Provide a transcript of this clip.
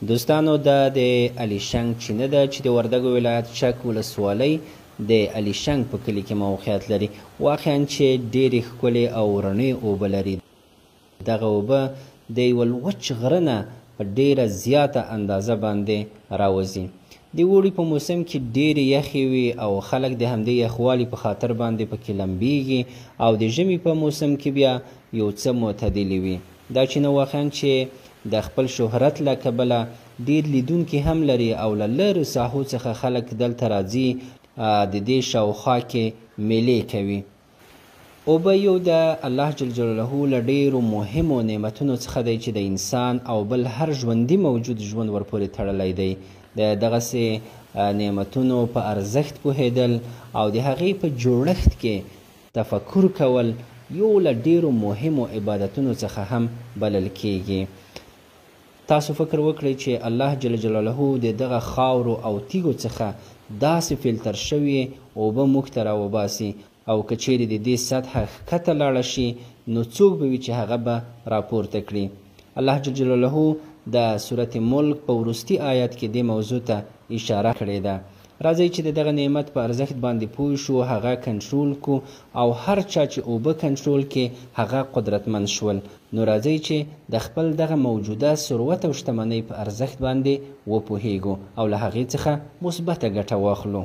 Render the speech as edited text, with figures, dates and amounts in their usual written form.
دوستانو دا د الیشنګ چینه ده چې د وردګو ولایت چک ولسوالۍ د الیشنګ په کلي کې موقعیت لري. واقعا چې ډېرې ښکلې او رڼې اوبه لري. دغه اوبه د یوه وچ غره نه په ډېره زیاته اندازه باندې راوځي. د اوړي په موسم کې ډېرې یخې وي او خلک د همدې یخوالي په خاطر باندې پکې لمبیږي او د ژمي په موسم کې بیا یو څه معتدلې وي. دا چینه واقعا چې د خپل شهرت له کبله ډېر لیدونکي هم لري او له لرې ساحو څخه خلک دلته راځي د دې شاوخوا کې میلې کوي. اوبه یو د الله جل جلاله له ډېرو مهمو نعمتونو څخه دی چې د انسان او بل هر ژوندي موجود ژوند ورپورې تړلی دی. د دغسې نعمتونو په ارزښت پوهېدل او د هغې په جوړښت کې تفکر کول یو له ډېرو مهمو عبادتونو څخه هم بلل کیږي. تاسو فکر وکړئ چې الله جل جلاله د دغه خاورو او تیږو څخه داسې فلتر شوې اوبه موږ ته راوباسي او که چیرې د دې سطحه ښکته لاړه شي نو څوک به وي چې هغه به راپورته کړي. الله جل جلاله د سورت ملک په وروستي آیت کې دې موضوع ته اشاره کړې ده. راځئ چې د دغه نعمت په ارزښت باندې پوه شو، هغه کنټرول کو او هر چا چې اوبه کنټرول کې هغه قدرتمند شول. نو راځئ چې د خپل دغه موجوده ثروت او شتمنۍ په ارزښت باندې وپوهیږو او له هغې څخه مثبته ګټه واخلو.